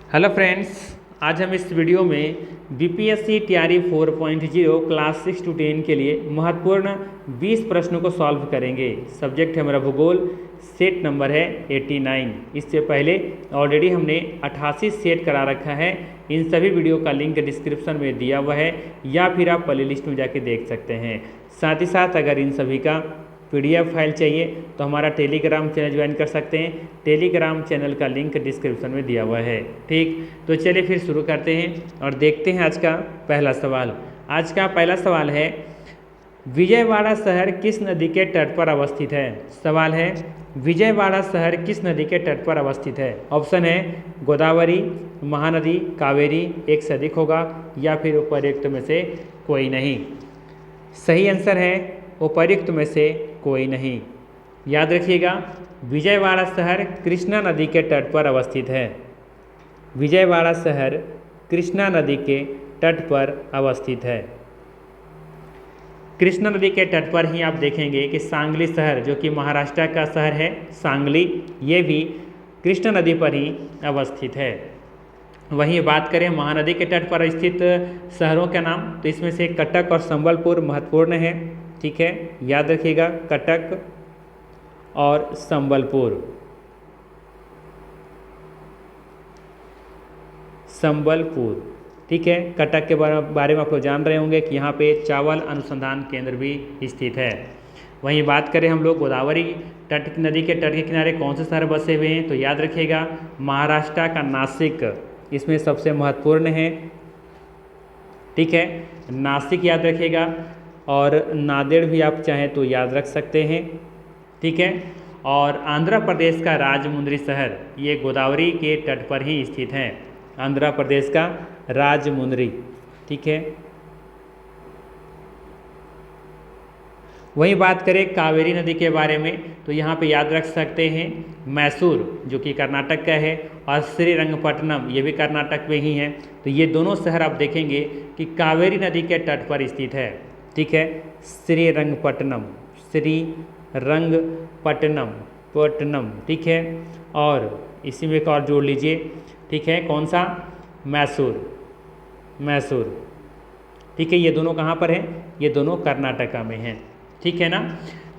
Hello friends, आज हम इस वीडियो में बीपीएससी टीआरई 4.0 क्लास 6 to 10 के लिए महत्वपूर्ण 20 प्रश्नों को सॉल्व करेंगे। सब्जेक्ट है हमारा भूगोल, सेट नंबर है 89। इससे पहले ऑलरेडी हमने 88 सेट करा रखा है। इन सभी वीडियो का लिंक डिस्क्रिप्शन में दिया हुआ है या फिर आप प्ले लिस्ट में जाके देख सकते हैं। साथ ही साथ अगर इन सभी का PDF फाइल चाहिए तो हमारा टेलीग्राम चैनल ज्वाइन कर सकते हैं। टेलीग्राम चैनल का लिंक डिस्क्रिप्शन में दिया हुआ है। ठीक, तो चलिए फिर शुरू करते हैं और देखते हैं आज का पहला सवाल। आज का पहला सवाल है, विजयवाड़ा शहर किस नदी के तट पर अवस्थित है? सवाल है, विजयवाड़ा शहर किस नदी के तट पर अवस्थित है? ऑप्शन है गोदावरी, महानदी, कावेरी, एक से अधिक होगा या फिर उपर्युक्त में से कोई नहीं। सही आंसर है उपर्युक्त में से कोई नहीं। याद रखिएगा, विजयवाड़ा शहर कृष्णा नदी के तट पर अवस्थित है। विजयवाड़ा शहर कृष्णा नदी के तट पर अवस्थित है। कृष्णा नदी के तट पर ही आप देखेंगे कि सांगली शहर, जो कि महाराष्ट्र का शहर है सांगली, ये भी कृष्णा नदी पर ही अवस्थित है। वहीं बात करें महानदी के तट पर स्थित शहरों के नाम, तो इसमें से कटक और संबलपुर महत्वपूर्ण है। ठीक है, याद रखिएगा, कटक और संबलपुर। संबलपुर, ठीक है। कटक के बारे में आप लोग जान रहे होंगे कि यहाँ पे चावल अनुसंधान केंद्र भी स्थित है। वहीं बात करें हम लोग गोदावरी तट नदी के तट के किनारे कौन से शहर बसे हुए हैं, तो याद रखिएगा महाराष्ट्र का नासिक इसमें सबसे महत्वपूर्ण है। ठीक है, नासिक याद रखिएगा, और नांदेड़ भी आप चाहें तो याद रख सकते हैं। ठीक है, और आंध्र प्रदेश का राजमुंद्री शहर ये गोदावरी के तट पर ही स्थित है। आंध्र प्रदेश का राजमुंद्री। ठीक है, वहीं बात करें कावेरी नदी के बारे में, तो यहाँ पे याद रख सकते हैं मैसूर, जो कि कर्नाटक का है, और श्रीरंगपट्टनम, ये भी कर्नाटक में ही है। तो ये दोनों शहर आप देखेंगे कि कावेरी नदी के तट पर स्थित है। ठीक है, श्रीरंगपट्टनम, श्रीरंगपट्टनम, पट्टनम। ठीक है, और इसी में एक और जोड़ लीजिए। ठीक है, कौन सा? मैसूर, मैसूर। ठीक है, ये दोनों कहाँ पर हैं? ये दोनों कर्नाटका में हैं। ठीक है ना।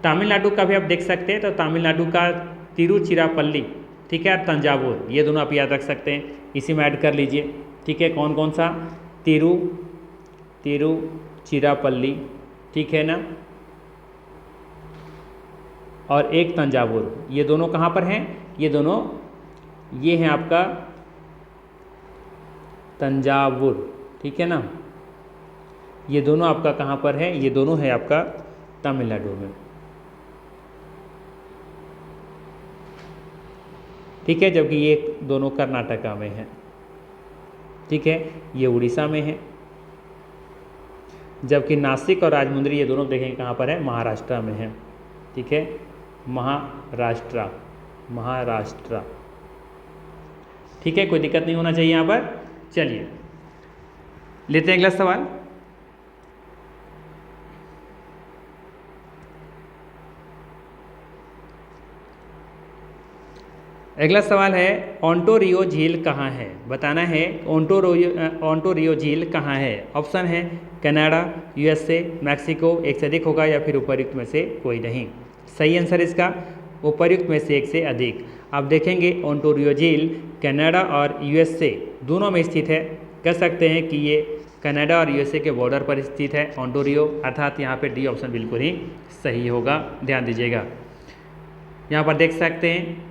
तमिलनाडु का भी आप देख सकते हैं, तो तमिलनाडु का तिरुचिरापल्ली, ठीक है, तंजावुर, ये दोनों आप याद रख सकते हैं, इसी में ऐड कर लीजिए। ठीक है, कौन कौन सा? तिरुचिरापल्ली, ठीक है ना, और एक तंजावुर। ये दोनों कहाँ पर हैं? ये दोनों ये हैं आपका तंजावुर। ठीक है ना, ये दोनों आपका कहाँ पर है? ये दोनों है आपका तमिलनाडु में। ठीक है, जबकि ये दोनों कर्नाटका में है। ठीक है, ये उड़ीसा में है, जबकि नासिक और राजमुंद्री ये दोनों देखेंगे कहाँ पर है? महाराष्ट्र में है। ठीक है, महाराष्ट्र, महाराष्ट्र। ठीक है, कोई दिक्कत नहीं होना चाहिए यहाँ पर। चलिए लेते हैं अगला सवाल। अगला सवाल है, ओंटारियो झील कहाँ है? बताना है ओंटारियो झील कहाँ है। ऑप्शन है कनाडा, USA, मैक्सिको, एक से अधिक होगा या फिर उपर्युक्त में से कोई नहीं। सही आंसर इसका उपर्युक्त में से एक से अधिक। आप देखेंगे ओंटारियो झील कनाडा और USA दोनों में स्थित है। कह सकते हैं कि ये कनाडा और USA के बॉर्डर पर स्थित है ओंटारियो, अर्थात यहाँ पे डी ऑप्शन बिल्कुल ही सही होगा। ध्यान दीजिएगा, यहाँ पर देख सकते हैं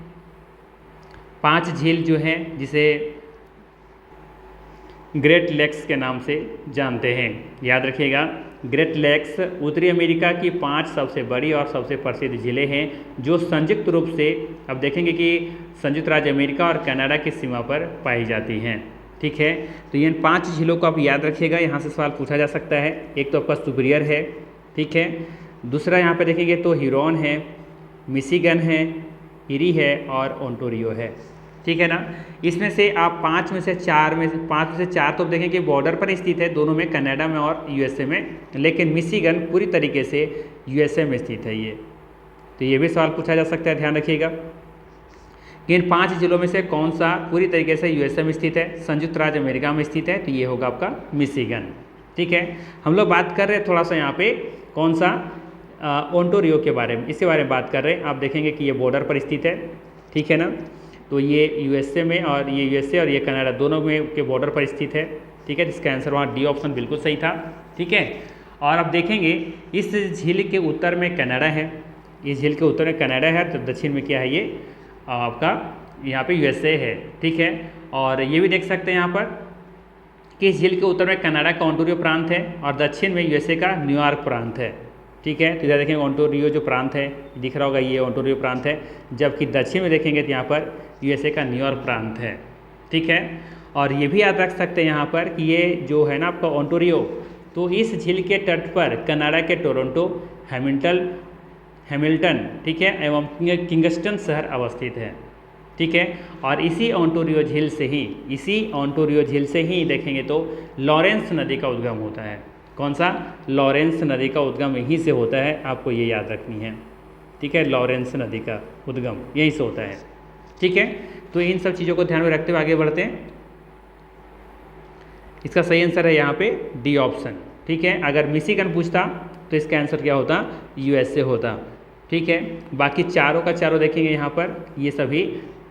5 झील जो हैं, जिसे ग्रेट लेक्स के नाम से जानते हैं। याद रखिएगा, ग्रेट लेक्स उत्तरी अमेरिका की 5 सबसे बड़ी और सबसे प्रसिद्ध झीलें हैं, जो संयुक्त रूप से अब देखेंगे कि संयुक्त राज्य अमेरिका और कनाडा की सीमा पर पाई जाती हैं। ठीक है, तो इन 5 झीलों को आप याद रखिएगा, यहाँ से सवाल पूछा जा सकता है। एक तो आपका सुपीरियर है, ठीक है, दूसरा यहाँ पे देखेंगे तो ह्यूरॉन है, मिशिगन है, इरी है और ओंटारियो है। ठीक है ना। इसमें से आप 5 में से 4 तो देखें कि बॉर्डर पर स्थित है, दोनों में, कनाडा में और USA में, लेकिन मिशिगन पूरी तरीके से USA में स्थित है ये। तो ये भी सवाल पूछा जा सकता है, ध्यान रखिएगा। कि इन 5 जिलों में से कौन सा पूरी तरीके से यूएसए में स्थित है, संयुक्त राज्य अमेरिका में स्थित है, तो ये होगा आपका मिशिगन। ठीक है, हम लोग बात कर रहे हैं थोड़ा सा यहाँ पे कौन सा ओंटारियो के बारे में, इसके बारे में बात कर रहे हैं। आप देखेंगे कि ये बॉर्डर पर स्थित है, ठीक है ना, तो ये यूएसए में और ये यूएसए और ये कनाडा दोनों में के बॉर्डर पर स्थित है। ठीक है, जिसका आंसर वहाँ डी ऑप्शन बिल्कुल सही था। ठीक है, और आप देखेंगे इस झील के उत्तर में कनाडा है, इस झील के उत्तर में कनाडा है, तो दक्षिण में क्या है, ये आपका यहाँ पे यूएसए है। ठीक है, और ये भी देख सकते हैं यहाँ पर कि इस झील के उत्तर में कनाडा का ओंटारियो प्रांत है और दक्षिण में यूएसए का न्यूयॉर्क प्रांत है। ठीक है, तो इधर देखेंगे ओंटारियो जो प्रांत है दिख रहा होगा, ये ओंटारियो प्रांत है, जबकि दक्षिण में देखेंगे तो यहाँ पर यूएसए का न्यूयॉर्क प्रांत है। ठीक है, और ये भी याद रख सकते हैं यहाँ पर कि ये जो है ना आपका ओंटारियो, तो इस झील के तट पर कनाडा के टोरंटो, हैमिल्टन, ठीक है, एवं किंगस्टन शहर अवस्थित है। ठीक है, और इसी ओंटारियो झील से ही देखेंगे तो लॉरेंस नदी का उद्गम होता है। कौन सा? लॉरेंस नदी का उद्गम यहीं से होता है, आपको ये याद रखनी है। ठीक है, लॉरेंस नदी का उद्गम यहीं से होता है। ठीक है, तो इन सब चीज़ों को ध्यान में रखते हुए आगे बढ़ते हैं। इसका सही आंसर है यहाँ पे डी ऑप्शन। ठीक है, अगर मिशिगन पूछता तो इसका आंसर क्या होता? यूएसए होता। ठीक है, बाकी चारों का चारों देखेंगे यहाँ पर, ये सभी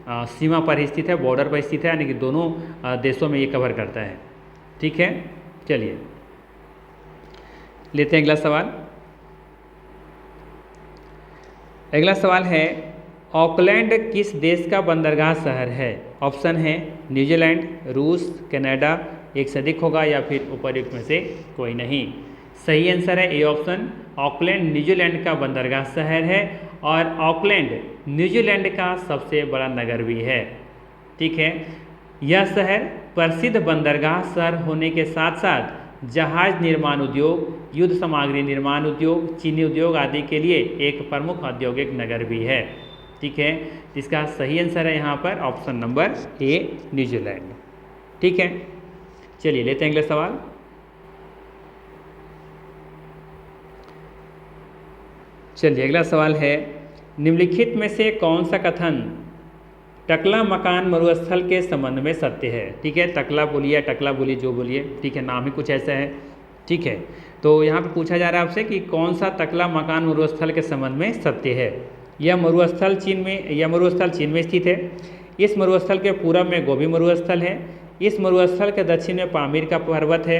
सीमा पर स्थित है, बॉर्डर पर स्थित है, यानी कि दोनों देशों में ये कवर करता है। ठीक है, चलिए लेते हैं अगला सवाल। अगला सवाल है ऑकलैंड किस देश का बंदरगाह शहर है? ऑप्शन है न्यूजीलैंड, रूस, कनाडा, एक से अधिक होगा या फिर उपर्युक्त में से कोई नहीं। सही आंसर है ए ऑप्शन, ऑकलैंड न्यूजीलैंड का बंदरगाह शहर है और ऑकलैंड न्यूजीलैंड का सबसे बड़ा नगर भी है। ठीक है, यह शहर प्रसिद्ध बंदरगाह शहर होने के साथ साथ जहाज निर्माण उद्योग, युद्ध सामग्री निर्माण उद्योग, चीनी उद्योग आदि के लिए एक प्रमुख औद्योगिक नगर भी है। ठीक है, इसका सही आंसर है यहाँ पर ऑप्शन नंबर ए न्यूजीलैंड। ठीक है, चलिए लेते हैं अगला सवाल। चलिए अगला सवाल है निम्नलिखित में से कौन सा कथन टकला मकान मरुस्थल के संबंध में सत्य है? ठीक है, टकला बोलिए, टकला बोलिए, जो बोलिए, ठीक है, नाम ही कुछ ऐसा है। ठीक है, तो यहाँ पे पूछा जा रहा है आपसे कि कौन सा टकला मकान मरुस्थल के संबंध में सत्य है। यह मरुस्थल चीन में स्थित है। इस मरुस्थल के पूरब में गोबी मरुस्थल है। इस मरुस्थल के दक्षिण में पामीर का पर्वत है।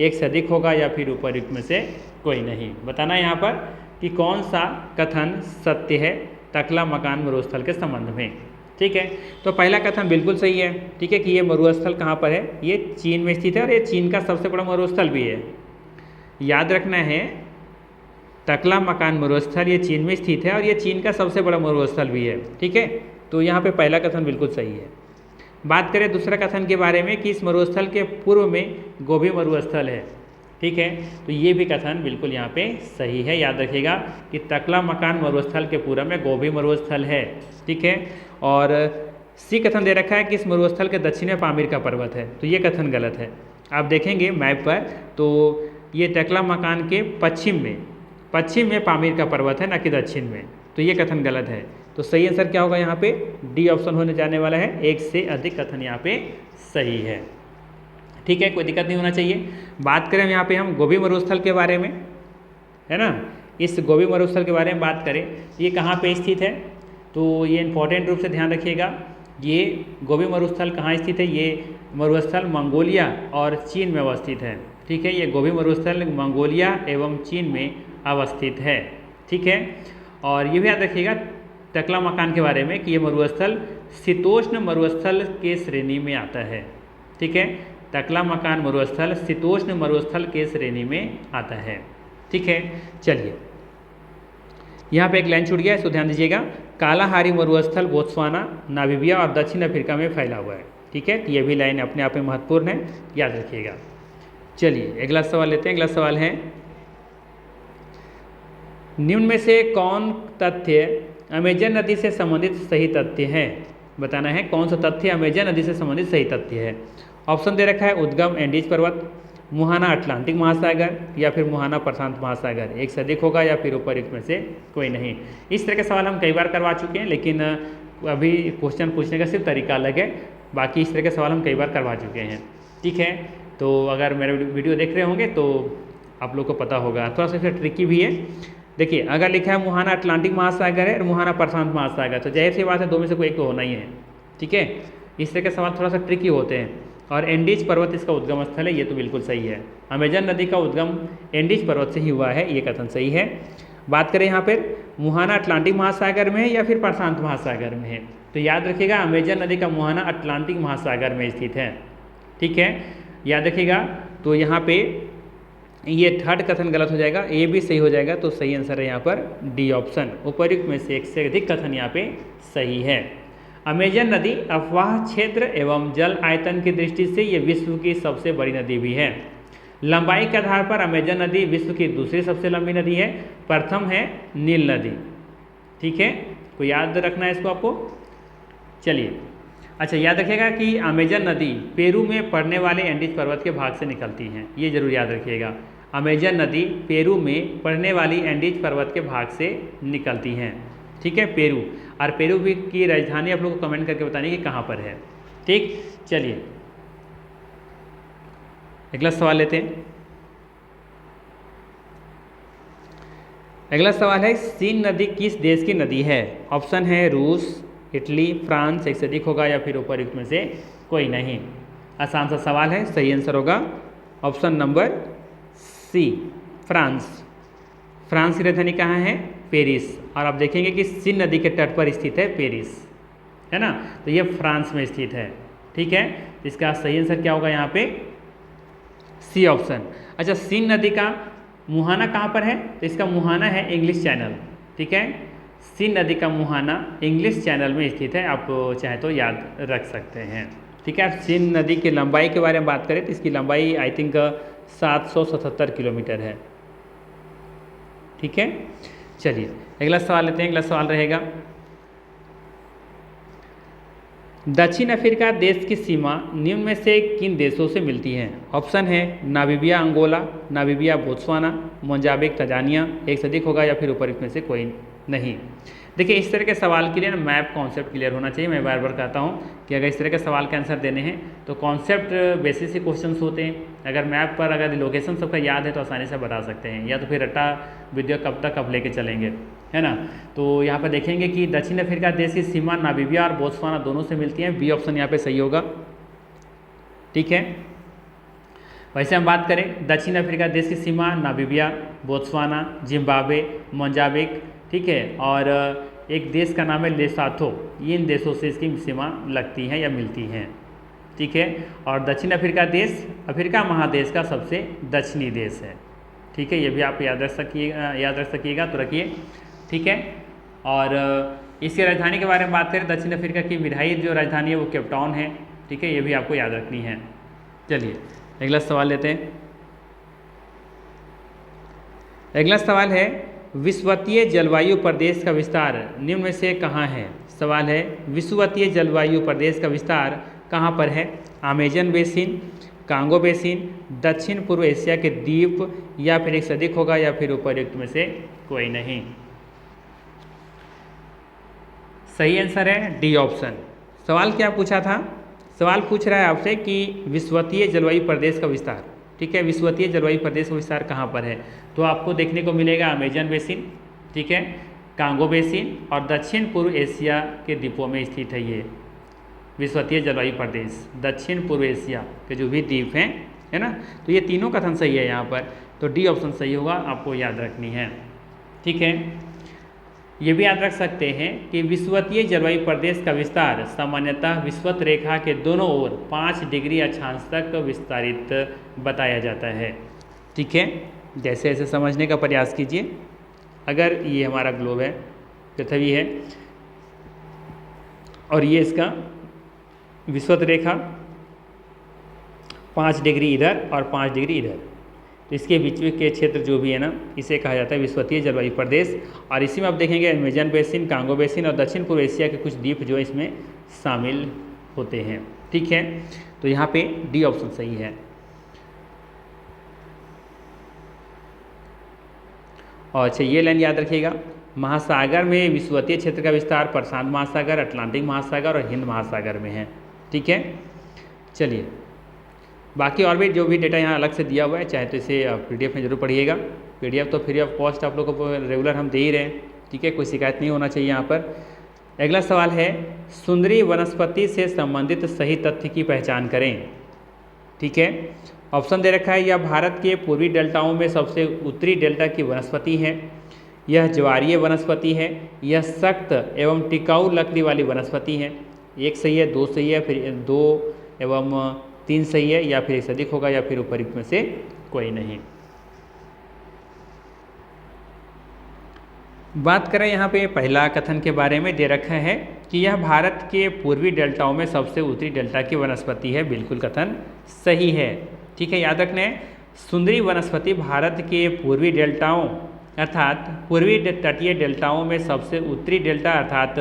एक से अधिक होगा या फिर उपर्युक्त में से कोई नहीं। बताना है यहाँ पर कि कौन सा कथन सत्य है टकला मकान मरुस्थल के संबंध में। ठीक है, तो पहला कथन बिल्कुल सही है। ठीक है, कि ये मरुस्थल कहाँ पर है? ये चीन में स्थित है और ये चीन का सबसे बड़ा मरुस्थल भी है। याद रखना है, टकला मकान मरुस्थल ये चीन में स्थित है और ये चीन का सबसे बड़ा मरुस्थल भी है। ठीक है, तो यहाँ पे पहला कथन बिल्कुल सही है। बात करें दूसरा कथन के बारे में कि इस मरुस्थल के पूर्व में गोबी मरुस्थल है। ठीक है, तो ये भी कथन बिल्कुल यहाँ पे सही है। याद रखिएगा कि टकला मकान मरुस्थल के पूरब में गोबी मरुस्थल है। ठीक है, और सी कथन दे रखा है कि इस मरुस्थल के दक्षिण में पामीर का पर्वत है, तो ये कथन गलत है। आप देखेंगे मैप पर तो ये टकला मकान के पश्चिम में पामीर का पर्वत है, ना कि दक्षिण में, तो ये कथन गलत है। तो सही आंसर क्या होगा यहाँ पे? डी ऑप्शन होने जाने वाला है। एक से अधिक कथन यहाँ पे सही है। ठीक है, कोई दिक्कत नहीं होना चाहिए। बात करें यहाँ पे हम गोबी मरुस्थल के बारे में, है ना, इस गोबी मरुस्थल के बारे में बात करें, ये कहाँ पे स्थित है? तो ये इंपॉर्टेंट रूप से ध्यान रखिएगा, ये गोबी मरुस्थल कहाँ स्थित है? ये मरुस्थल मंगोलिया और चीन में अवस्थित है। ठीक है, ये गोबी मरुस्थल मंगोलिया एवं चीन में अवस्थित है। ठीक है, और ये भी याद रखिएगा टकला मकान के बारे में कि ये मरुस्थल शीतोष्ण मरुस्थल के श्रेणी में आता है। ठीक है, टकला मकान मरुस्थल शीतोष्ण मरुस्थल के श्रेणी में आता है। ठीक है, चलिए यहाँ पे एक लाइन छूट गया है, इसको ध्यान दीजिएगा। कालाहारी मरुस्थल बोत्सवाना, नामीबिया और दक्षिण अफ्रीका में फैला हुआ है। ठीक है, ये भी लाइन अपने आप में महत्वपूर्ण है, याद रखिएगा। चलिए अगला सवाल लेते हैं। अगला सवाल है निम्न में से कौन तथ्य अमेजन नदी से संबंधित सही तथ्य है? बताना है कौन सा तथ्य अमेजन नदी से संबंधित सही तथ्य है। ऑप्शन दे रखा है उद्गम एंडीज पर्वत, मुहाना अटलांटिक महासागर या फिर मुहाना प्रशांत महासागर, एक से अधिक होगा या फिर उपयुक्त में से कोई नहीं। इस तरह के सवाल हम कई बार करवा चुके हैं, लेकिन अभी क्वेश्चन पूछने का सिर्फ तरीका अलग है, बाकी इस तरह के सवाल हम कई बार करवा चुके हैं। ठीक है, तो अगर मेरा वीडियो देख रहे होंगे तो आप लोग को पता होगा। थोड़ा सा फिर ट्रिकी भी है। देखिए, अगर लिखा है मुहाना अटलांटिक महासागर है और मुहाना प्रशांत महासागर, तो जाहिर सी बात है दो में से कोई एक तो होना ही है। ठीक है, इस तरह के सवाल थोड़ा सा ट्रिकी होते हैं। और एंडीज पर्वत इसका उद्गम स्थल है, ये तो बिल्कुल सही है। अमेजन नदी का उद्गम एंडीज पर्वत से ही हुआ है, ये कथन सही है। बात करें यहाँ पर मुहाना अटलांटिक महासागर में है या फिर प्रशांत महासागर में है, तो याद रखिएगा अमेजन नदी का मुहाना अटलांटिक महासागर में स्थित है। ठीक है, याद रखिएगा। तो यहाँ पे ये थर्ड कथन गलत हो जाएगा, ए भी सही हो जाएगा, तो सही आंसर है यहाँ पर डी ऑप्शन। उपयुक्त में से एक से अधिक कथन यहाँ पे सही है। अमेजन नदी अफवाह क्षेत्र एवं जल आयतन की दृष्टि से ये विश्व की सबसे बड़ी नदी भी है। लंबाई के आधार पर अमेजन नदी विश्व की दूसरी सबसे लंबी नदी है, प्रथम है नील नदी। ठीक है, को याद रखना है इसको आपको। चलिए, अच्छा याद रखिएगा कि अमेजन नदी पेरू में पड़ने वाले एंडीज पर्वत के भाग से निकलती हैं, ये जरूर याद रखिएगा। अमेजन नदी पेरू में पड़ने वाली एंडीज पर्वत के भाग से निकलती हैं। ठीक है, पेरू, और पेरू की राजधानी आप लोग को कमेंट करके बतानी कि कहाँ पर है। ठीक, चलिए अगला सवाल लेते हैं। अगला सवाल है, सीन नदी किस देश की नदी है? ऑप्शन है रूस, इटली, फ्रांस, एक से अधिक होगा या फिर उपयुक्त में से कोई नहीं। आसान सा सवाल है, सही आंसर होगा option number C, France. France की राजधानी कहाँ है? पेरिस। और आप देखेंगे कि सीन नदी के तट पर स्थित है पेरिस, है ना, तो ये फ्रांस में स्थित है। ठीक है, इसका सही आंसर क्या होगा यहाँ पे? C option. अच्छा, सीन नदी का मुहाना कहाँ पर है? तो इसका मुहाना है इंग्लिश चैनल। ठीक है, सीन नदी का मुहाना इंग्लिश चैनल में स्थित है, आप चाहे तो याद रख सकते हैं। ठीक है, सीन नदी की लंबाई के बारे में बात करें तो इसकी लंबाई आई थिंक 777 किलोमीटर है। ठीक है, चलिए अगला सवाल लेते हैं। अगला सवाल रहेगा, दक्षिण अफ्रीका देश की सीमा निम्न में से किन देशों से मिलती है? ऑप्शन है Namibia Angola, Namibia Botswana, Mozambique Tanzania, एक से अधिक होगा या फिर उपयुक्त में से कोई नहीं। देखिए, इस तरह के सवाल के लिए ना मैप कॉन्सेप्ट क्लियर होना चाहिए। मैं बार बार कहता हूँ कि अगर इस तरह के सवाल के आंसर देने हैं तो कॉन्सेप्ट बेसिस से क्वेश्चंस होते हैं। अगर मैप पर अगर लोकेशन सबका याद है तो आसानी से बता सकते हैं, या तो फिर रट्टा वीडियो कब तक अब लेके चलेंगे, है ना। तो यहाँ पर देखेंगे कि दक्षिण अफ्रीका देश की सीमा नामीबिया और बोत्सवाना दोनों से मिलती है। बी ऑप्शन यहाँ पर सही होगा। ठीक है, वैसे हम बात करें दक्षिण अफ्रीका देश की सीमा नामीबिया, बोत्सवाना, जिम्बाब्वे, मोजाम्बिक, ठीक है, और एक देश का नाम है लेसाथो, इन देशों से इसकी सीमा लगती है या मिलती हैं। ठीक है, और दक्षिण अफ्रीका देश अफ्रीका महादेश का सबसे दक्षिणी देश है। ठीक है, ये भी आप याद रख सकिएगा तो रखिए। ठीक है, और इसकी राजधानी के बारे में बात करें, दक्षिण अफ्रीका की विधायी जो राजधानी है वो केप टाउन है। ठीक है, ये भी आपको याद रखनी है। चलिए अगला सवाल लेते हैं। अगला सवाल है, विषुवतीय जलवायु प्रदेश का विस्तार निम्न में से कहाँ है? सवाल है, विषुवतीय जलवायु प्रदेश का विस्तार कहाँ पर है? अमेजन बेसिन, कांगो बेसिन, दक्षिण पूर्व एशिया के द्वीप, या फिर एक से अधिक होगा या फिर उपयुक्त में से कोई नहीं। सही आंसर है डी ऑप्शन। सवाल क्या पूछा था? सवाल पूछ रहा है आपसे कि विषुवतीय जलवायु प्रदेश का विस्तार, ठीक है, विषुवतीय जलवायु प्रदेश का विस्तार कहाँ पर है? तो आपको देखने को मिलेगा अमेजन बेसिन, ठीक है, कांगो बेसिन और दक्षिण पूर्व एशिया के द्वीपों में स्थित है ये विषुवतीय जलवायु प्रदेश। दक्षिण पूर्व एशिया के जो भी द्वीप हैं, है ना, तो ये तीनों कथन सही है यहाँ पर, तो डी ऑप्शन सही होगा, आपको याद रखनी है। ठीक है, ये भी याद रख सकते हैं कि विषुवतीय जलवायु प्रदेश का विस्तार सामान्यतः विषुवत रेखा के दोनों ओर 5 डिग्री अक्षांश तक विस्तारित बताया जाता है। ठीक है, जैसे ऐसे समझने का प्रयास कीजिए। अगर ये हमारा ग्लोब है, पृथ्वी है, और ये इसका विषुवत रेखा 5 डिग्री इधर और 5 डिग्री इधर, तो इसके बीच के क्षेत्र जो भी है ना, इसे कहा जाता है विषुवतीय जलवायु प्रदेश। और इसी में आप देखेंगे अमेजन बेसिन, कांगो बेसिन और दक्षिण पूर्व एशिया के कुछ द्वीप जो इसमें शामिल होते हैं। ठीक है, तो यहाँ पे डी ऑप्शन सही है। और अच्छा ये लाइन याद रखिएगा, महासागर में विषुवतीय क्षेत्र का विस्तार प्रशांत महासागर, अटलांटिक महासागर और हिंद महासागर में है। ठीक है, चलिए बाकी और भी जो भी डेटा यहाँ अलग से दिया हुआ है, चाहे तो इसे PDF में जरूर पढ़िएगा। PDF तो फ्री ऑफ कॉस्ट आप लोगों को रेगुलर हम दे ही रहे हैं। ठीक है, कोई शिकायत नहीं होना चाहिए यहाँ पर। अगला सवाल है, सुंदरी वनस्पति से संबंधित सही तथ्य की पहचान करें। ठीक है, ऑप्शन दे रखा है, यह भारत के पूर्वी डेल्टाओं में सबसे उत्तरी डेल्टा की वनस्पति है, यह ज्वारीय वनस्पति है, यह सख्त एवं टिकाऊ लकड़ी वाली वनस्पति है। एक सही है, दो सही है, फिर 2 एवं 3 सही है, या फिर एक से अधिक होगा, या फिर उपयुक्त में से कोई नहीं। बात करें यहाँ पे पहला कथन के बारे में, दे रखा है कि यह भारत के पूर्वी डेल्टाओं में सबसे उत्तरी डेल्टा की वनस्पति है। बिल्कुल कथन सही है। ठीक है, याद रखना है, सुंदरी वनस्पति भारत के पूर्वी डेल्टाओं अर्थात पूर्वी तटीय डेल्टाओं में सबसे उत्तरी डेल्टा अर्थात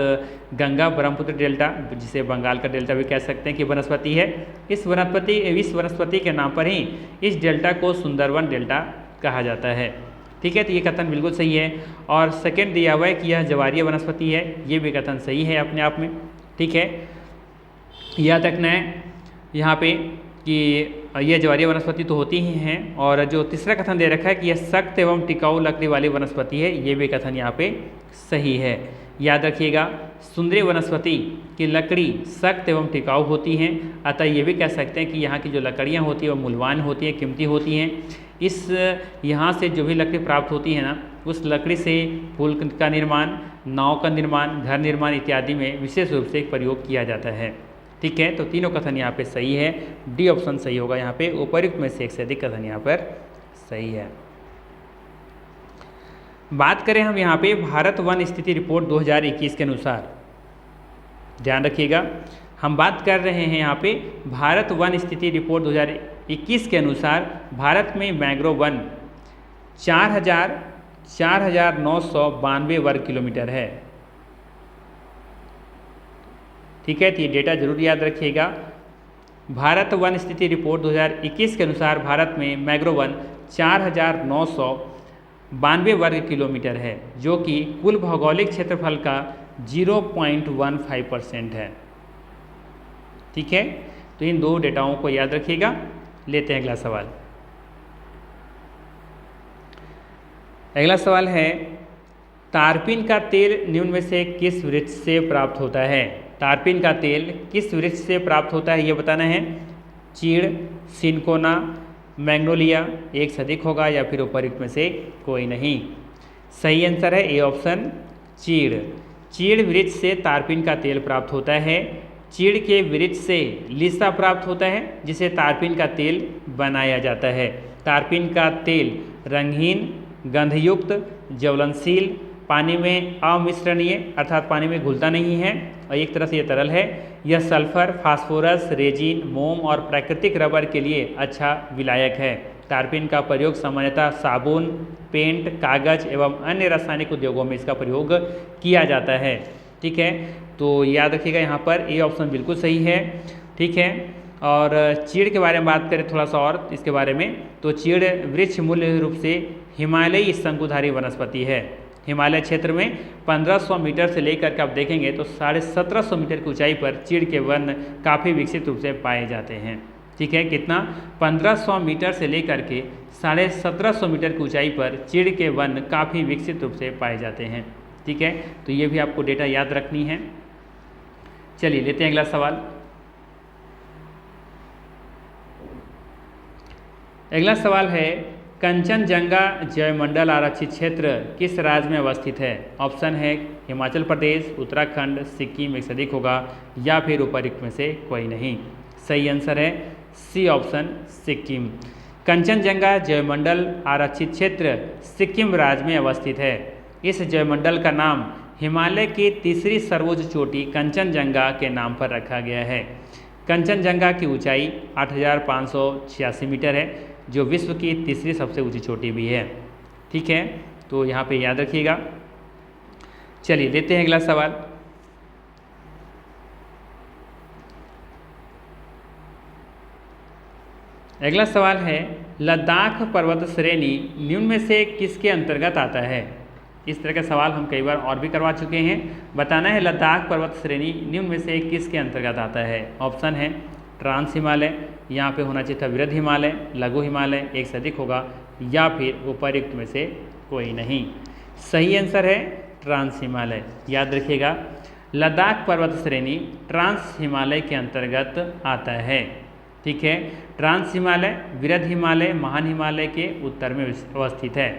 गंगा ब्रह्मपुत्र डेल्टा, जिसे बंगाल का डेल्टा भी कह सकते हैं, कि वनस्पति है। इस वनस्पति के नाम पर ही इस डेल्टा को सुंदरवन डेल्टा कहा जाता है। ठीक है, तो ये कथन बिल्कुल सही है। और सेकंड दिया हुआ है कि यह ज्वारीय वनस्पति है, ये भी कथन सही है अपने आप में। ठीक है, याद रखना है यहाँ पे कि यह ज्वारीय वनस्पति तो होती ही हैं। और जो तीसरा कथन दे रखा है कि यह सख्त एवं टिकाऊ लकड़ी वाली वनस्पति है, ये भी कथन यहाँ पे सही है। याद रखिएगा, सुंदरी वनस्पति की लकड़ी सख्त एवं टिकाऊ होती हैं, अतः ये भी कह सकते हैं कि यहाँ की जो लकड़ियाँ होती हैं वो मूल्यवान होती हैं, कीमती होती हैं। इस यहाँ से जो भी लकड़ी प्राप्त होती है ना, उस लकड़ी से पुल का निर्माण, नाव का निर्माण, घर निर्माण इत्यादि में विशेष रूप से प्रयोग किया जाता है। ठीक है, तो तीनों कथन यहाँ पे सही है। डी ऑप्शन सही होगा यहाँ पे, उपयुक्त में से एक से अधिक कथन यहाँ पर सही है। बात करें हम यहाँ पे भारत वन स्थिति रिपोर्ट 2021 के अनुसार, ध्यान रखिएगा, हम बात कर रहे हैं यहाँ पे भारत वन स्थिति रिपोर्ट 2021 के अनुसार भारत में मैंग्रोव वन 4,992 वर्ग किलोमीटर है। ठीक है, तो ये डेटा जरूर याद रखिएगा। भारत वन स्थिति रिपोर्ट 2021 के अनुसार भारत में मैंग्रोव वन 4,992 वर्ग किलोमीटर है, जो कि कुल भौगोलिक क्षेत्रफल का 0.15% है। ठीक है, तो इन दो डेटाओं को याद रखिएगा। लेते हैं अगला सवाल। अगला सवाल है, तारपीन का तेल निम्न में से किस वृक्ष से प्राप्त होता है? तारपीन का तेल किस वृक्ष से प्राप्त होता है ये बताना है। चीड़, सिनकोना, मैग्नोलिया, एक से अधिक होगा, या फिर उपयुक्त में से कोई नहीं। सही आंसर है ए ऑप्शन, चीड़। चीड़ वृक्ष से तारपीन का तेल प्राप्त होता है। चीड़ के वृक्ष से लिसा प्राप्त होता है, जिसे तारपीन का तेल बनाया जाता है। तारपीन का तेल रंगहीन, गंधयुक्त, ज्वलनशील, पानी में अमिश्रणीय अर्थात पानी में घुलता नहीं है, और एक तरह से यह तरल है। यह सल्फर, फास्फोरस, रेजिन, मोम और प्राकृतिक रबर के लिए अच्छा विलायक है। तारपीन का प्रयोग सामान्यतः साबुन, पेंट, कागज एवं अन्य रासायनिक उद्योगों में इसका प्रयोग किया जाता है। ठीक है, तो याद रखिएगा यहाँ पर ए ऑप्शन बिल्कुल सही है। ठीक है, और चीड़ के बारे में बात करें थोड़ा सा और इसके बारे में, तो चीड़ वृक्ष मूल रूप से हिमालयी शंकुधारी वनस्पति है। हिमालय क्षेत्र में 1500 मीटर से लेकर के आप देखेंगे तो 1750 मीटर की ऊंचाई पर चीड़ के वन काफ़ी विकसित रूप से पाए जाते हैं। ठीक है, कितना 1500 मीटर से लेकर के 1750 मीटर की ऊंचाई पर चीड़ के वन काफ़ी विकसित रूप से पाए जाते हैं। ठीक है, तो ये भी आपको डेटा याद रखनी है। चलिए लेते हैं अगला सवाल। अगला सवाल है, कंचनजंगा जैवमंडल आरक्षित क्षेत्र किस राज्य में अवस्थित है? ऑप्शन है हिमाचल प्रदेश, उत्तराखंड, सिक्किम, एक से अधिक होगा, या फिर उपयुक्त में से कोई नहीं। सही आंसर है सी ऑप्शन, सिक्किम। कंचनजंगा जैवमंडल आरक्षित क्षेत्र सिक्किम राज्य में अवस्थित है। इस जैवमंडल का नाम हिमालय की तीसरी सर्वोच्च चोटी कंचनजंगा के नाम पर रखा गया है। कंचनजंगा की ऊंचाई 8,586 मीटर है, जो विश्व की तीसरी सबसे ऊंची चोटी भी है। ठीक है, तो यहाँ पे याद रखिएगा। चलिए लेते हैं अगला सवाल। अगला सवाल है लद्दाख पर्वत श्रेणी निम्न में से किसके अंतर्गत आता है। इस तरह का सवाल हम कई बार और भी करवा चुके हैं। बताना है लद्दाख पर्वत श्रेणी निम्न में से किसके अंतर्गत आता है। ऑप्शन है ट्रांस हिमालय, यहाँ पे होना चाहिए था वृहद हिमालय, लघु हिमालय, एक से अधिक होगा, या फिर उपर्युक्त में से कोई नहीं। सही आंसर है ट्रांस हिमालय। याद रखिएगा लद्दाख पर्वत श्रेणी ट्रांस हिमालय के अंतर्गत आता है। ठीक है, ट्रांस हिमालय वृहद हिमालय महान हिमालय के उत्तर में अवस्थित है।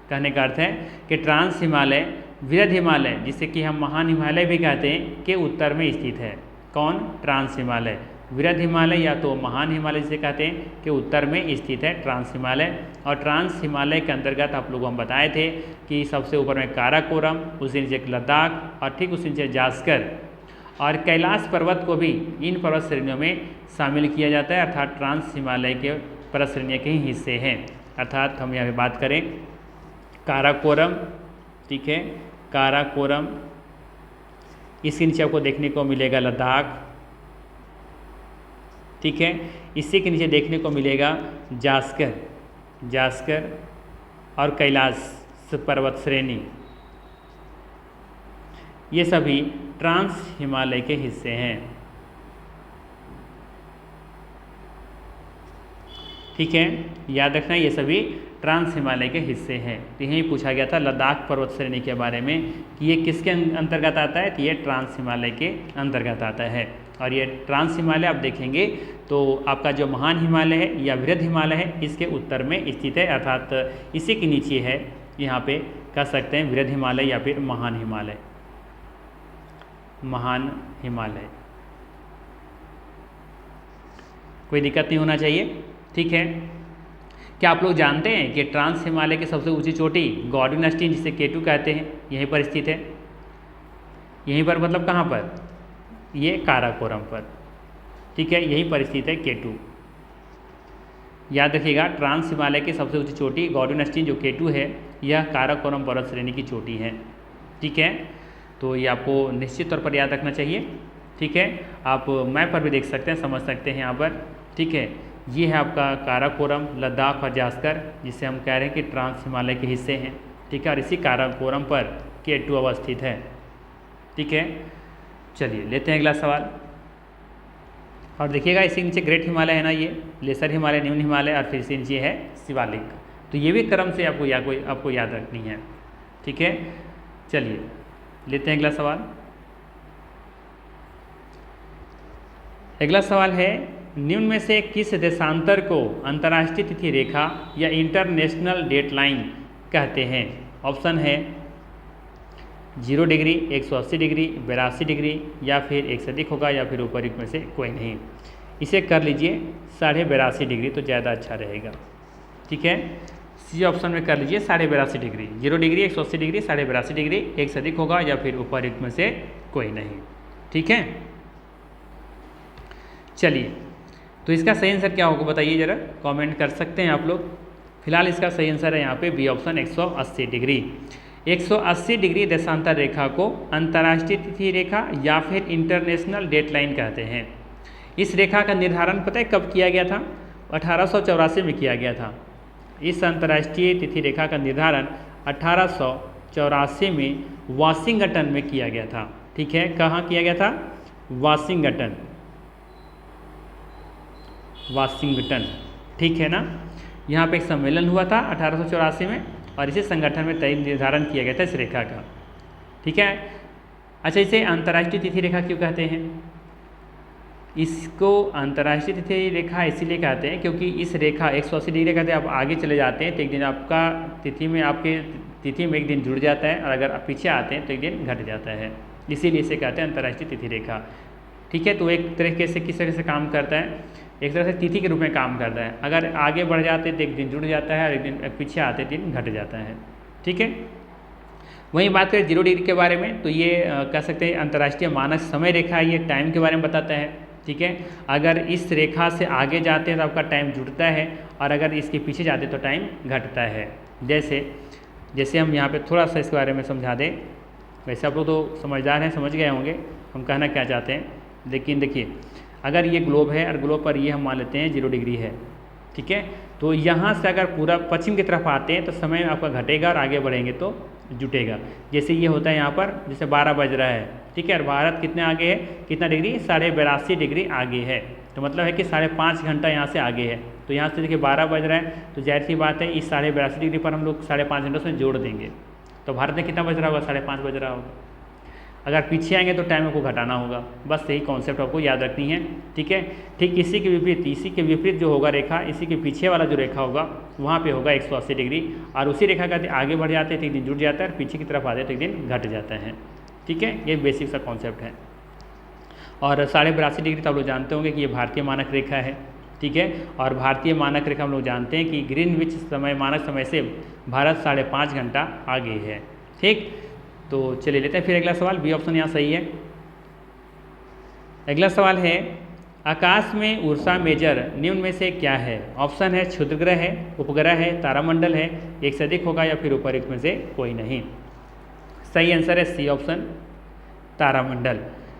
कहने का अर्थ है कि ट्रांस हिमालय वृहद हिमालय, जिसे कि हम महान हिमालय भी कहते हैं, के उत्तर में स्थित है। कौन? ट्रांस हिमालय। वृहद हिमालय या तो महान हिमालय जिसे कहते हैं के उत्तर में स्थित है ट्रांस हिमालय। और ट्रांस हिमालय के अंतर्गत आप लोगों को हम बताए थे कि सबसे ऊपर में काराकोरम, उसके नीचे लद्दाख और ठीक उसके नीचे जास्कर और कैलाश पर्वत को भी इन पर्वत श्रेणियों में शामिल किया जाता है, अर्थात ट्रांस हिमालय के पर्वत श्रेणियों के ही हिस्से हैं। अर्थात हम यहाँ पे बात करें काराकोरम, ठीक है, काराकोरम, इसके नीचे आपको देखने को मिलेगा लद्दाख, ठीक है, इसी के नीचे देखने को मिलेगा जास्कर, जास्कर और कैलाश पर्वत श्रेणी, ये सभी ट्रांस हिमालय के हिस्से हैं। ठीक है, याद रखना ये सभी ट्रांस हिमालय के हिस्से हैं। तो यही पूछा गया था लद्दाख पर्वत श्रेणी के बारे में कि ये किसके अंतर्गत आता है, तो ये ट्रांस हिमालय के अंतर्गत आता है। और ये ट्रांस हिमालय आप देखेंगे तो आपका जो महान हिमालय है या वृहद हिमालय है इसके उत्तर में स्थित है, अर्थात इसी के नीचे है, यहाँ पे कह सकते हैं वृहद हिमालय या फिर महान हिमालय, महान हिमालय। कोई दिक्कत नहीं होना चाहिए। ठीक है, क्या आप लोग जानते हैं कि ट्रांस हिमालय की सबसे ऊंची चोटी गॉडविन अस्टीन, जिसे K2 कहते हैं, यहीं पर स्थित है। यहीं पर मतलब कहाँ पर? ये काराकोरम पर। ठीक है, यहीं पर स्थित है K2। याद रखिएगा ट्रांस हिमालय की सबसे ऊंची चोटी गॉडविन अस्टीन जो K2 है, यह काराकोरम पर्वत श्रेणी की चोटी है। ठीक है, तो ये आपको निश्चित तौर पर याद रखना चाहिए। ठीक है, आप मैप पर भी देख सकते हैं, समझ सकते हैं यहाँ पर। ठीक है, ये है आपका काराकोरम, लद्दाख और जास्कर, जिसे हम कह रहे हैं कि ट्रांस हिमालय के हिस्से हैं। ठीक है, और इसी काराकोरम पर K2 अवस्थित है। ठीक है, चलिए लेते हैं अगला सवाल। और देखिएगा इसी नीचे ग्रेट हिमालय है ना, ये लेसर हिमालय, न्यून हिमालय और फिर इसी नीचे है शिवालिक। तो ये भी क्रम से आपको याद रखनी है। ठीक है, चलिए लेते हैं अगला सवाल। अगला सवाल है निम्न में से किस देशांतर को अंतर्राष्ट्रीय तिथि रेखा या इंटरनेशनल डेटलाइन कहते हैं। ऑप्शन है 0 डिग्री, 180 डिग्री, 82 डिग्री, या फिर एक से अधिक होगा, या फिर ऊपरी में से कोई नहीं। इसे कर लीजिए 82.5 डिग्री, तो ज़्यादा अच्छा रहेगा। ठीक है, सी ऑप्शन में कर लीजिए 82.5 डिग्री। 0 डिग्री, 180 डिग्री, 82.5 डिग्री, एक से अधिक होगा, या फिर ऊपरी में से कोई नहीं। ठीक है, चलिए तो इसका सही आंसर क्या होगा बताइए ज़रा, कमेंट कर सकते हैं आप लोग। फिलहाल इसका सही आंसर है यहाँ पे बी ऑप्शन 180 डिग्री। 180 डिग्री देशांतर रेखा को अंतर्राष्ट्रीय तिथि रेखा या फिर इंटरनेशनल डेटलाइन कहते हैं। इस रेखा का निर्धारण पता है कब किया गया था? 1884 में किया गया था। इस अंतर्राष्ट्रीय तिथि रेखा का निर्धारण 1884 में वाशिंगटन में किया गया था। ठीक है, कहाँ किया गया था? Washington, Washington. ठीक है ना, यहाँ पे एक सम्मेलन हुआ था 1884 में और इसी संगठन में तय निर्धारण किया गया था इस रेखा का। ठीक है, अच्छा इसे अंतर्राष्ट्रीय तिथि रेखा क्यों कहते हैं? इसको अंतर्राष्ट्रीय तिथि रेखा इसीलिए कहते हैं क्योंकि इस रेखा 180 डिग्री कहते हैं, आप आगे चले जाते हैं तो एक दिन आपका आपके तिथि में एक दिन जुड़ जाता है, और अगर आप पीछे आते हैं तो एक दिन घट जाता है, इसीलिए इसे कहते हैं अंतर्राष्ट्रीय तिथि रेखा। ठीक है, तो एक तरीके से किस तरह से काम करता है? एक तरह से तिथि के रूप में काम करता है। अगर आगे बढ़ जाते हैं तो एक दिन जुड़ जाता है और एक दिन पीछे आते दिन घट जाता है। ठीक है, वहीं बात करें 0 डिग्री के बारे में तो ये कह सकते हैं अंतर्राष्ट्रीय मानक समय रेखा, ये टाइम के बारे में बताता है। ठीक है, अगर इस रेखा से आगे जाते हैं तो आपका टाइम जुड़ता है, और अगर इसके पीछे जाते हैं तो टाइम घटता है। जैसे हम यहाँ पे थोड़ा सा इसके बारे में समझा दें। वैसे आप लोग तो समझदार हैं, समझ गए होंगे हम कहना क्या चाहते हैं। लेकिन देखिए, अगर ये ग्लोब है और ग्लोब पर ये हम मान लेते हैं 0 डिग्री है, ठीक है। तो यहाँ से अगर पूरा पश्चिम की तरफ आते हैं तो समय आपका घटेगा और आगे बढ़ेंगे तो जुटेगा। जैसे ये होता है यहाँ पर, जैसे 12 बज रहा है, ठीक है, और भारत कितने आगे है, कितना डिग्री, 82.5 डिग्री आगे है। तो मतलब है कि 5.5 घंटा यहाँ से आगे है। तो यहाँ से देखिए 12 बज रहा है, तो जाहिर सी बात है इस 82.5 डिग्री पर हम लोग 5.5 घंटों से जोड़ देंगे। तो भारत में कितना बज रहा होगा, 5.5 बज रहा होगा। अगर पीछे आएंगे तो टाइम आपको घटाना होगा। बस यही कॉन्सेप्ट आपको याद रखनी है, ठीक है। ठीक इसी के विपरीत जो होगा रेखा, इसी के पीछे वाला जो रेखा होगा वहाँ पे होगा 180 डिग्री, और उसी रेखा का आगे बढ़ जाते हैं तो एक दिन जुट जाता है, और पीछे की तरफ आ जाते तो एक दिन घट जाता है, ठीक है। ये बेसिक सा कॉन्सेप्ट है। और 82.5 डिग्री तो आप लोग जानते होंगे कि ये भारतीय मानक रेखा है, ठीक है। और भारतीय मानक रेखा हम लोग जानते हैं कि ग्रीनविच समय, मानक समय से भारत 5.5 घंटा आगे है, ठीक। तो चलिए लेते हैं फिर अगला सवाल। बी ऑप्शन यहाँ सही है। अगला सवाल है, आकाश में उर्सा मेजर निम्न में से क्या है। ऑप्शन है क्षुद्रग्रह है, उपग्रह है, तारामंडल है, एक से अधिक होगा या फिर उपयुक्त में से कोई नहीं। सही आंसर है सी ऑप्शन, तारामंडल।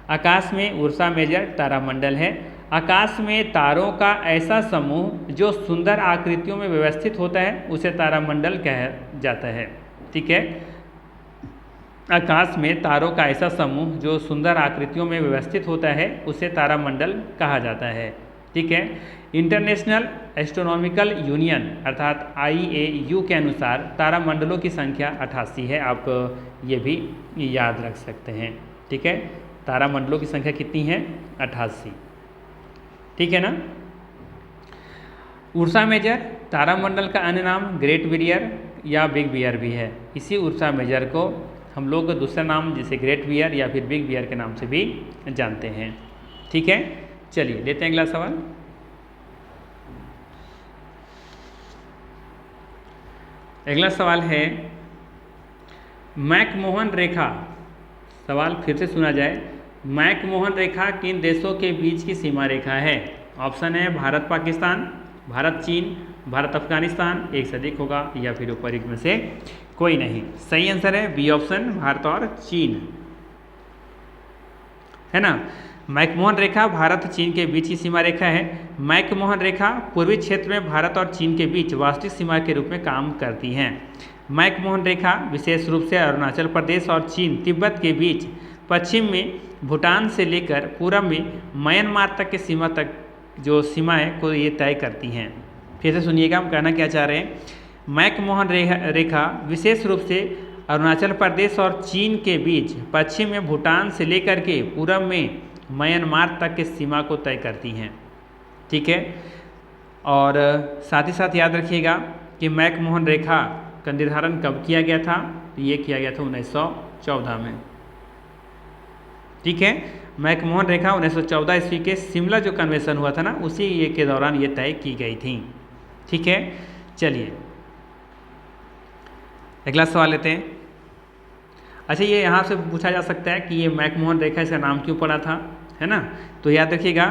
आकाश में उर्सा मेजर तारामंडल है। आकाश में तारों का ऐसा समूह जो सुंदर आकृतियों में व्यवस्थित होता है उसे तारामंडल कहा जाता है, ठीक है। आकाश में तारों का ऐसा समूह जो सुंदर आकृतियों में व्यवस्थित होता है उसे तारामंडल कहा जाता है, ठीक है। इंटरनेशनल एस्ट्रोनॉमिकल यूनियन अर्थात IAU के अनुसार तारामंडलों की संख्या 88 है। आप ये भी याद रख सकते हैं, ठीक है। तारामंडलों की संख्या कितनी है, 88, ठीक है ना। उर्सा मेजर तारामंडल का अन्य नाम ग्रेट बियर या बिग बियर भी है। इसी उर्सा मेजर को हम लोग दूसरा नाम जैसे ग्रेट बियर या फिर बिग बियर के नाम से भी जानते हैं, ठीक है। चलिए लेते हैं अगला सवाल। अगला सवाल है, मैकमोहन रेखा, सवाल फिर से सुना जाए, मैकमोहन रेखा किन देशों के बीच की सीमा रेखा है। ऑप्शन है भारत पाकिस्तान, भारत चीन, भारत अफगानिस्तान, एक से अधिक होगा या फिर उपयुक्त में से कोई नहीं। सही आंसर है बी ऑप्शन, भारत और चीन, है ना। मैकमोहन रेखा भारत चीन के बीच की सीमा रेखा है। मैकमोहन रेखा पूर्वी क्षेत्र में भारत और चीन के बीच वास्तविक सीमा के रूप में काम करती हैं। मैकमोहन रेखा विशेष रूप से अरुणाचल प्रदेश और चीन तिब्बत के बीच, पश्चिम में भूटान से लेकर पूरब में म्यांमार तक की सीमा तक जो सीमाएं को ये तय करती हैं। फिर से सुनिएगा हम कहना क्या चाह रहे हैं। मैकमोहन रेखा विशेष रूप से अरुणाचल प्रदेश और चीन के बीच, पश्चिम में भूटान से लेकर के पूरब में म्यांमार तक की सीमा को तय करती हैं, ठीक है। और साथ ही साथ याद रखिएगा कि मैकमोहन रेखा का निर्धारण कब किया गया था, तो ये किया गया था 1914 में, ठीक है। मैकमोहन रेखा 1914 ईस्वी के शिमला जो कन्वेंशन हुआ था ना, उसी ये के दौरान ये तय की गई थी, ठीक है। चलिए अगला सवाल लेते हैं। अच्छा, ये यहाँ से पूछा जा सकता है कि ये मैकमोहन रेखा इसका नाम क्यों पड़ा था, है ना। तो याद रखिएगा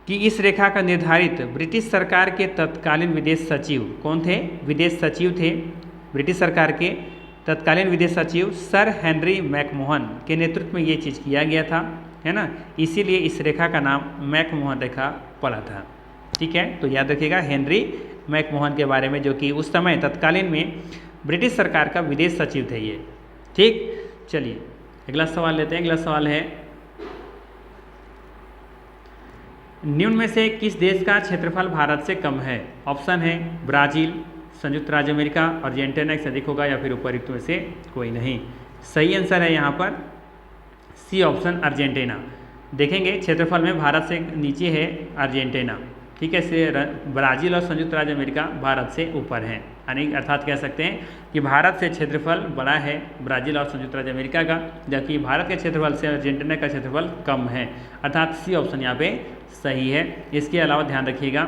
कि इस रेखा का निर्धारित ब्रिटिश सरकार के तत्कालीन विदेश सचिव कौन थे, विदेश सचिव थे ब्रिटिश सरकार के तत्कालीन विदेश सचिव सर हेनरी मैकमोहन के नेतृत्व में ये चीज़ किया गया था, है ना। इसीलिए इस रेखा का नाम मैकमोहन रेखा पड़ा था, ठीक है। तो याद रखिएगा हेनरी मैकमोहन के बारे में, जो कि उस समय तत्कालीन में ब्रिटिश सरकार का विदेश सचिव थे ये, ठीक। चलिए अगला सवाल लेते हैं। अगला सवाल है, निम्न में से किस देश का क्षेत्रफल भारत से कम है। ऑप्शन है ब्राज़ील, संयुक्त राज्य अमेरिका, अर्जेंटीना, एक से अधिक होगा या फिर उपयुक्त में से कोई नहीं। सही आंसर है यहाँ पर सी ऑप्शन, अर्जेंटीना। देखेंगे क्षेत्रफल में भारत से नीचे है अर्जेंटीना, ठीक है। से ब्राज़ील और संयुक्त राज्य अमेरिका भारत से ऊपर हैं, यानी अर्थात कह सकते हैं कि भारत से क्षेत्रफल बड़ा है ब्राज़ील और संयुक्त राज्य अमेरिका का, जबकि भारत के क्षेत्रफल से अर्जेंटीना का क्षेत्रफल कम है, अर्थात सी ऑप्शन यहाँ पे सही है। इसके अलावा ध्यान रखिएगा,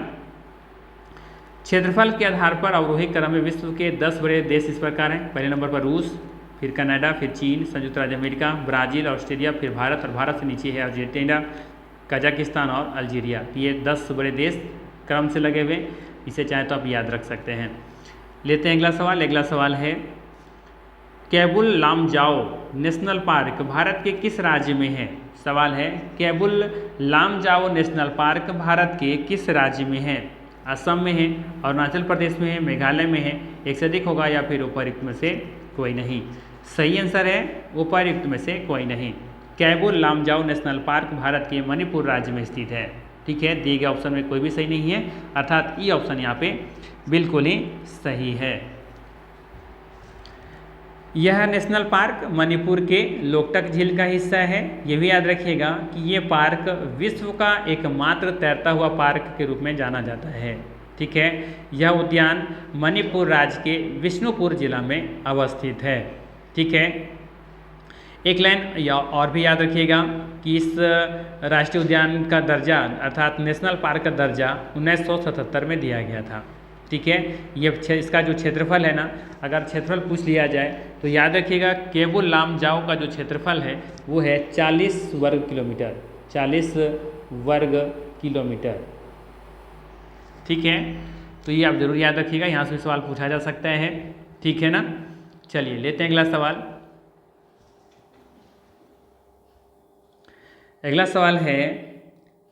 क्षेत्रफल के आधार पर अवरोही क्रम में विश्व के 10 बड़े देश इस प्रकार हैं। पहले नंबर पर रूस, फिर कनाडा, फिर चीन, संयुक्त राज्य अमेरिका, ब्राज़ील, ऑस्ट्रेलिया, फिर भारत, और भारत से नीचे है अर्जेंटीना, कजाकिस्तान और अल्जीरिया। ये 10 बड़े देश क्रम से लगे हुए, इसे चाहे तो आप याद रख सकते हैं। लेते हैं अगला सवाल। अगला सवाल है, केबुल लामजाओ नेशनल पार्क भारत के किस राज्य में है। सवाल है केबुल लामजाओ नेशनल पार्क भारत के किस राज्य में है। असम में है, अरुणाचल प्रदेश में है, मेघालय में है, एक से अधिक होगा या फिर उपर्युक्त में से कोई नहीं। सही आंसर है उपर्युक्त में से कोई नहीं। कैबो लामजाओ नेशनल पार्क भारत के मणिपुर राज्य में स्थित है। ठीक है, दिए गए ऑप्शन में कोई भी सही नहीं है, अर्थात ई ऑप्शन यहाँ पे बिल्कुल ही सही है। यह नेशनल पार्क मणिपुर के लोकटक झील का हिस्सा है। ये भी याद रखिएगा कि ये पार्क विश्व का एकमात्र तैरता हुआ पार्क के रूप में जाना जाता है। ठीक है, यह उद्यान मणिपुर राज्य के बिष्णुपुर जिला में अवस्थित है। ठीक है, एक लाइन या और भी याद रखिएगा कि इस राष्ट्रीय उद्यान का दर्जा अर्थात नेशनल पार्क का दर्जा 1977 में दिया गया था। ठीक है, ये इसका जो क्षेत्रफल है ना, अगर क्षेत्रफल पूछ लिया जाए तो याद रखिएगा केबो लामजाओ का जो क्षेत्रफल है वो है 40 वर्ग किलोमीटर, 40 वर्ग किलोमीटर। ठीक है, तो ये आप जरूर याद रखिएगा, यहाँ से सवाल पूछा जा सकता है। ठीक है ना, चलिए लेते हैं अगला सवाल। अगला सवाल है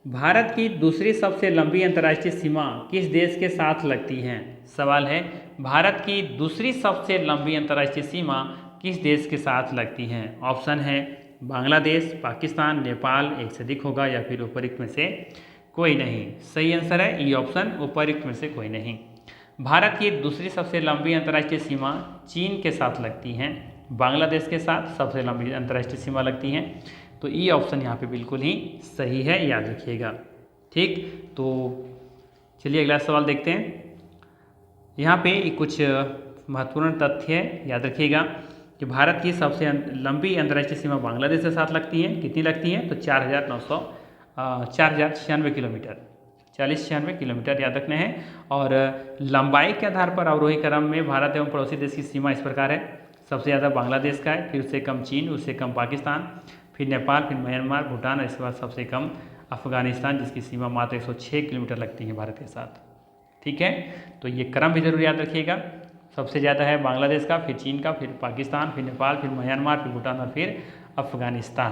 भारत की दूसरी सबसे लंबी अंतर्राष्ट्रीय सीमा किस देश के साथ लगती है। सवाल है भारत की दूसरी सबसे लंबी अंतर्राष्ट्रीय सीमा किस देश के साथ लगती है। ऑप्शन है बांग्लादेश, पाकिस्तान, नेपाल, एक से अधिक होगा या फिर उपर्युक्त में से कोई नहीं। सही आंसर है ई ऑप्शन, उपर्युक्त में से कोई नहीं। भारत की दूसरी सबसे लंबी अंतर्राष्ट्रीय सीमा चीन के साथ लगती हैं, बांग्लादेश के साथ सबसे लंबी अंतर्राष्ट्रीय सीमा लगती हैं। तो ई ऑप्शन यहाँ पे बिल्कुल ही सही है, याद रखिएगा। ठीक, तो चलिए अगला सवाल देखते हैं। यहाँ पे कुछ महत्वपूर्ण तथ्य है, याद रखिएगा कि भारत की सबसे लंबी अंतर्राष्ट्रीय सीमा बांग्लादेश के साथ लगती है। कितनी लगती है तो 4096 किलोमीटर, 4096 किलोमीटर याद रखना है। और लंबाई के आधार पर अवरोही क्रम में भारत एवं पड़ोसी देश की सीमा इस प्रकार है। सबसे ज़्यादा बांग्लादेश का है, फिर उससे कम चीन, उससे कम पाकिस्तान, फिर नेपाल, फिर म्यांमार, भूटान, इसके बाद सबसे कम अफगानिस्तान जिसकी सीमा मात्र 106 किलोमीटर लगती है भारत के साथ। ठीक है, तो ये क्रम भी जरूर याद रखिएगा। सबसे ज़्यादा है बांग्लादेश का, फिर चीन का, फिर पाकिस्तान, फिर नेपाल, फिर म्यांमार, फिर भूटान और फिर अफगानिस्तान।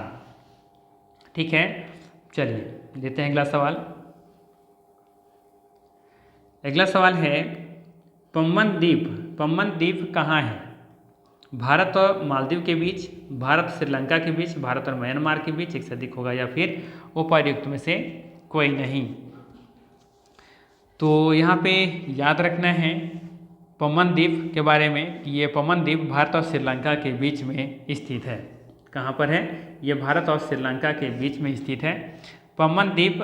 ठीक है, चलिए लेते हैं अगला सवाल। अगला सवाल है पम्बन द्वीप कहाँ है। भारत और मालदीव के बीच, भारत श्रीलंका के बीच, भारत और म्यांमार के बीच, एक से अधिक होगा या फिर उपर्युक्त में से कोई नहीं। तो यहाँ पे याद रखना है पम्बन द्वीप के बारे में कि ये पम्बन द्वीप भारत और श्रीलंका के बीच में स्थित है। कहाँ पर है, ये भारत और श्रीलंका के बीच में स्थित है। पम्बन द्वीप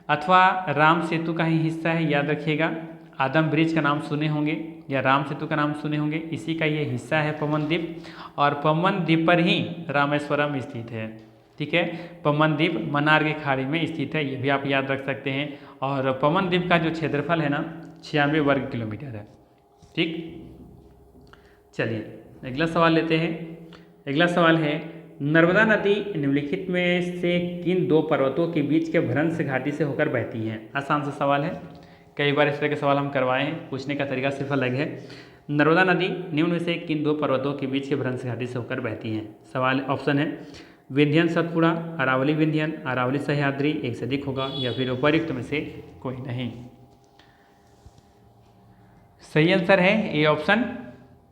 अथवा राम सेतु का ही हिस्सा है, याद रखिएगा। आदम ब्रिज का नाम सुने होंगे या राम सेतु का नाम सुने होंगे, इसी का ये हिस्सा है पम्बन द्वीप। और पम्बन द्वीप पर ही रामेश्वरम स्थित है। ठीक है, पम्बन द्वीप मन्नार की खाड़ी में स्थित है, ये भी आप याद रख सकते हैं। और पम्बन द्वीप का जो क्षेत्रफल है ना 96 वर्ग किलोमीटर है। ठीक, चलिए अगला सवाल लेते हैं। अगला सवाल है नर्मदा नदी निम्नलिखित में से किन दो पर्वतों के बीच के भ्रंश घाटी से होकर बहती है। आसान सा सवाल है, कई बार इस तरह के सवाल हम करवाए हैं, पूछने का तरीका सिर्फ अलग है। नर्मदा नदी निम्न में से किन दो पर्वतों के बीच के भ्रंश घाटी से होकर बहती है। सवाल ऑप्शन है विंध्यन सतपुड़ा, अरावली विंध्यन, अरावली सह्याद्री, एक से अधिक होगा या फिर उपर्युक्त में से कोई नहीं। सही आंसर है ए ऑप्शन,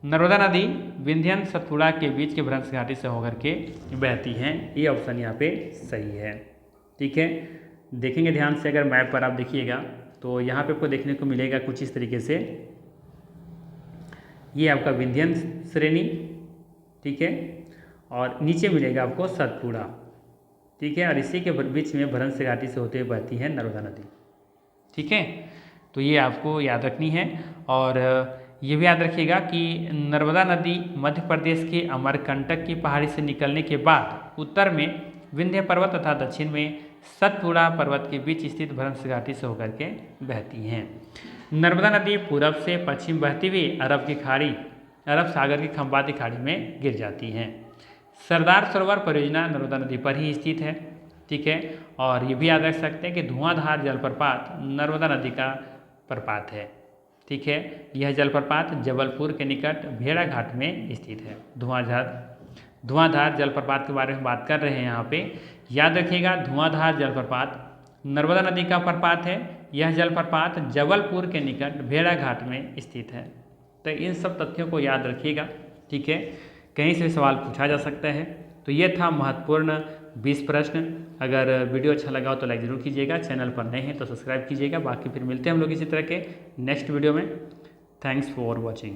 नर्मदा नदी विंध्यन सतपुड़ा के बीच के भ्रंश घाटी से होकर के बहती हैं। ये ऑप्शन यहाँ पे सही है। ठीक है, देखेंगे ध्यान से, अगर मैप पर आप देखिएगा तो यहाँ पे आपको देखने को मिलेगा कुछ इस तरीके से, ये आपका विंध्यन श्रेणी। ठीक है, और नीचे मिलेगा आपको सतपुड़ा। ठीक है, और इसी के बीच में भ्रंश घाटी से होते हुए बहती है नर्मदा नदी। ठीक है, तो ये आपको याद रखनी है। और ये भी याद रखिएगा कि नर्मदा नदी मध्य प्रदेश के अमरकंटक की पहाड़ी से निकलने के बाद उत्तर में विंध्य पर्वत तथा दक्षिण में सतपुड़ा पर्वत के बीच स्थित भ्रंश घाटी से होकर के बहती हैं। नर्मदा नदी पूरब से पश्चिम बहती हुई अरब सागर की खंबाती खाड़ी में गिर जाती हैं। सरदार सरोवर परियोजना नर्मदा नदी पर ही स्थित है। ठीक है, और ये भी याद रख सकते हैं कि धुआंधार जलप्रपात नर्मदा नदी का प्रपात है। ठीक है, यह जलप्रपात जबलपुर के निकट भेड़ा घाट में स्थित है। धुआंधार जलप्रपात के बारे में बात कर रहे हैं यहाँ पे। याद रखिएगा धुआंधार जलप्रपात नर्मदा नदी का प्रपात है, यह जलप्रपात जबलपुर के निकट भेड़ाघाट में स्थित है। तो इन सब तथ्यों को याद रखिएगा, ठीक है। कहीं से भी सवाल पूछा जा सकता है। तो ये था महत्वपूर्ण 20 प्रश्न। अगर वीडियो अच्छा लगा हो तो लाइक ज़रूर कीजिएगा, चैनल पर नए हैं तो सब्सक्राइब कीजिएगा। बाकी फिर मिलते हैं हम लोग इसी तरह के नेक्स्ट वीडियो में। Thanks for watching.